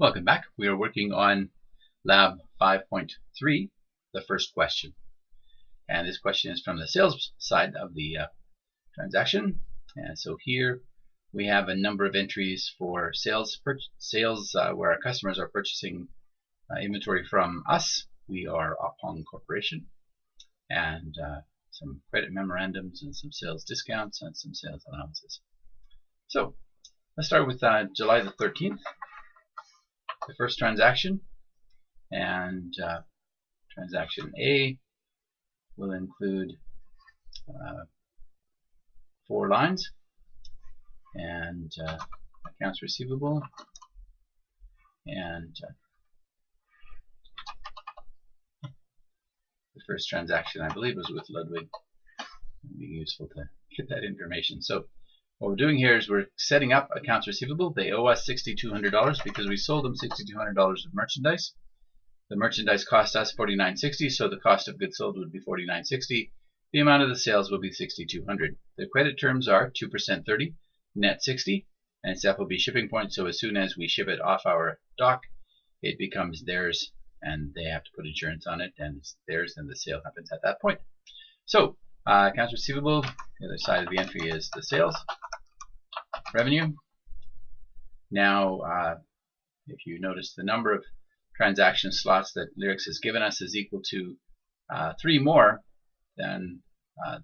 Welcome back. We are working on Lab 5.3, the first question. And this question is from the sales side of the transaction. And so here we have a number of entries for sales where our customers are purchasing inventory from us. We are Opong Corporation. And some credit memorandums and some sales discounts and some sales allowances. So let's start with July the 13th. The first transaction, and transaction A will include 4 lines, and accounts receivable, and the first transaction I believe was with Ludwig. It would be useful to get that information. So what we're doing here is we're setting up accounts receivable. They owe us $6,200 because we sold them $6,200 of merchandise. The merchandise cost us $49.60, so the cost of goods sold would be $49.60. The amount of the sales will be $6,200. The credit terms are 2% 30, net 60, and it's FOB shipping point. So as soon as we ship it off our dock, it becomes theirs, and they have to put insurance on it, and it's theirs, and the sale happens at that point. So accounts receivable, the other side of the entry is the sales revenue. Now, if you notice, the number of transaction slots that Lyrics has given us is equal to 3 more than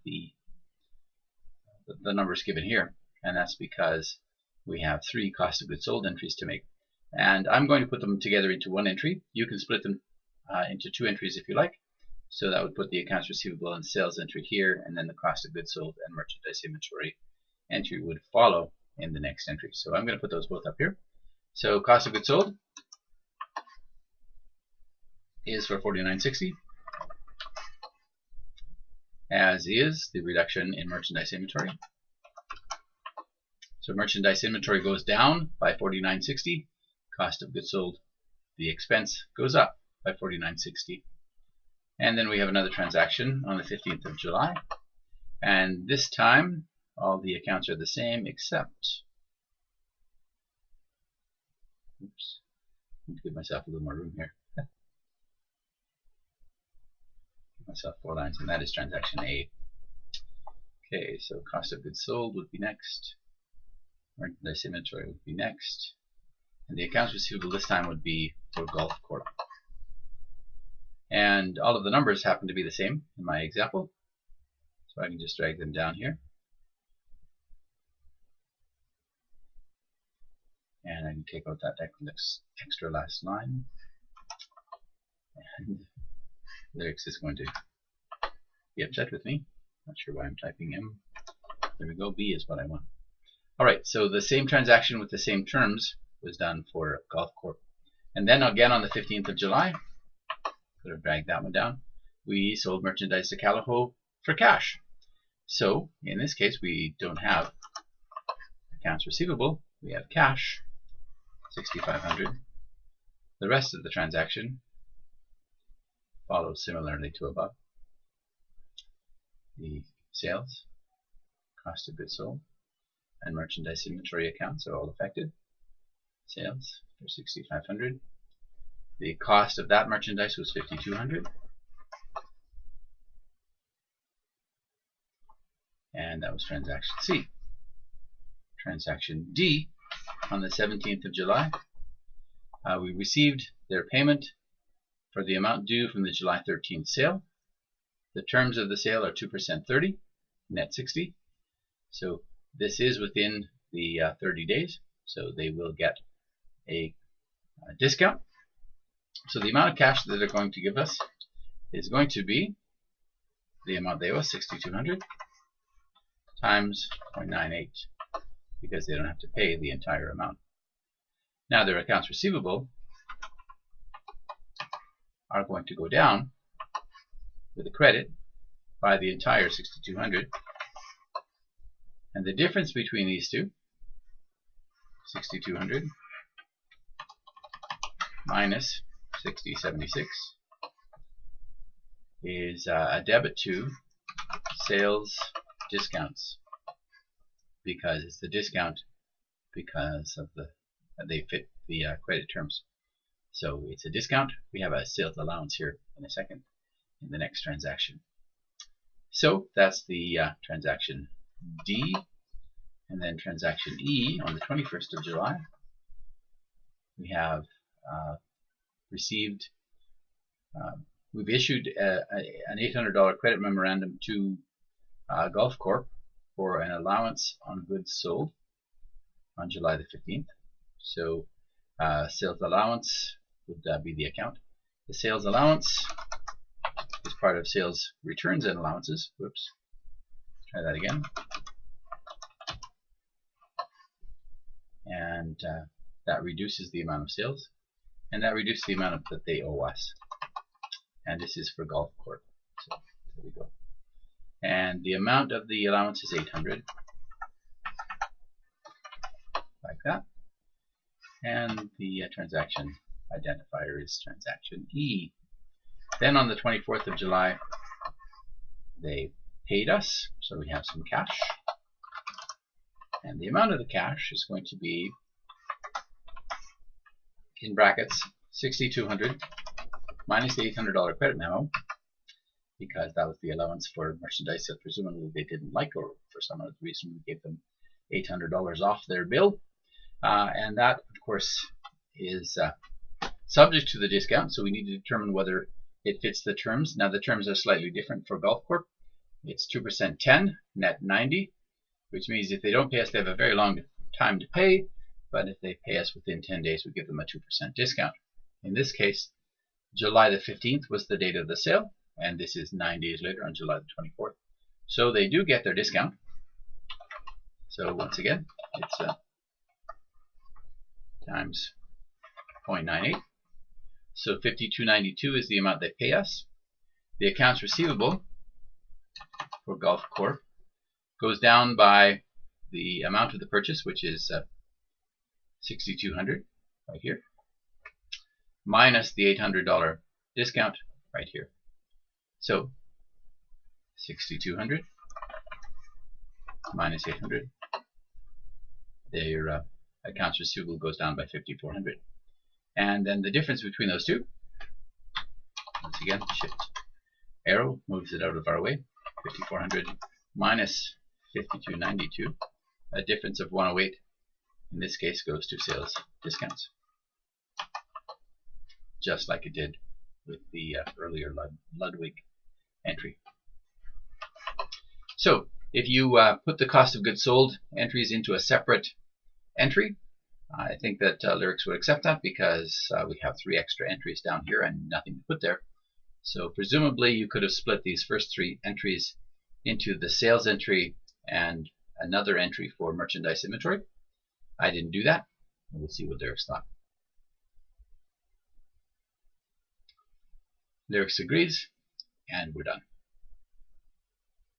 the numbers given here, and that's because we have 3 cost of goods sold entries to make. And I'm going to put them together into one entry. You can split them into 2 entries if you like. So that would put the accounts receivable and sales entry here, and then the cost of goods sold and merchandise inventory entry would follow in the next entry. So I'm going to put those both up here. So cost of goods sold is for $49.60, as is the reduction in merchandise inventory. So merchandise inventory goes down by $49.60. Cost of goods sold, the expense, goes up by $49.60. And then we have another transaction on the 15th of July. And this time, all the accounts are the same except, oops, I need to give myself a little more room here. Give myself 4 lines, and that is transaction A. Okay, so cost of goods sold would be next. Merchandise inventory would be next. And the accounts receivable this time would be for Gulf Corp. And all of the numbers happen to be the same in my example, so I can just drag them down here. And I can take out that extra last line. And Lyrics is going to be upset with me. Not sure why I'm typing M. There we go, B is what I want. Alright, so the same transaction with the same terms was done for Gulf Corp. And then again on the 15th of July, could have dragged that one down, we sold merchandise to Caliho for cash. So in this case we don't have accounts receivable, we have cash, $6,500. The rest of the transaction follows similarly to above. The sales, cost of goods sold, and merchandise inventory accounts are all affected. Sales for $6,500. The cost of that merchandise was $5,200. And that was transaction C. Transaction D, on the 17th of July, we received their payment for the amount due from the July 13th sale. The terms of the sale are 2% 30, net 60. So this is within the 30 days, so they will get a discount. So the amount of cash that they're going to give us is going to be the amount they owe us, $6,200, times 0.98, because they don't have to pay the entire amount. Now their accounts receivable are going to go down with a credit by the entire $6,200, and the difference between these two, $6,200 minus $60.76, is a debit to sales discounts, because it's the discount because of the they fit the credit terms. So it's a discount. We have a sales allowance here in a second in the next transaction. So that's the transaction D. And then transaction E on the 21st of July. We have we've issued an $800 credit memorandum to Gulf Corp for an allowance on goods sold on July the 15th. So sales allowance would be the account. The sales allowance is part of sales returns and allowances. Whoops. Try that again. And that reduces the amount of sales, and that reduces the amount that they owe us. And this is for Gulf Corp. So there we go. And the amount of the allowance is $800, like that. And the transaction identifier is transaction E. Then on the 24th of July, they paid us, so we have some cash. And the amount of the cash is going to be, in brackets, $6,200 minus the $800 credit memo, because that was the allowance for merchandise that presumably they didn't like, or for some other reason we gave them $800 off their bill. And that, of course, is subject to the discount, so we need to determine whether it fits the terms. Now the terms are slightly different for Gulf Corp. It's 2% 10, net 90. Which means if they don't pay us, they have a very long time to pay, but if they pay us within 10 days, we give them a 2% discount. In this case, July the 15th was the date of the sale, and this is 9 days later on July the 24th. So they do get their discount. So once again, it's times 0.98. So $52.92 is the amount they pay us. The accounts receivable for Gulf Corp goes down by the amount of the purchase, which is $6,200 right here, minus the $800 discount right here. So $6,200 minus $800, their accounts receivable goes down by $5,400. And then the difference between those two, once again, shift arrow moves it out of our way, $5,400 minus $52.92, a difference of $108 in this case goes to sales discounts, just like it did with the earlier Ludwig entry. So if you put the cost of goods sold entries into a separate entry, I think that Lyrics would accept that, because we have 3 extra entries down here and nothing to put there. So presumably you could have split these first 3 entries into the sales entry and another entry for merchandise inventory. I didn't do that. We'll see what Lyrics thought. Lyrics agrees, and we're done.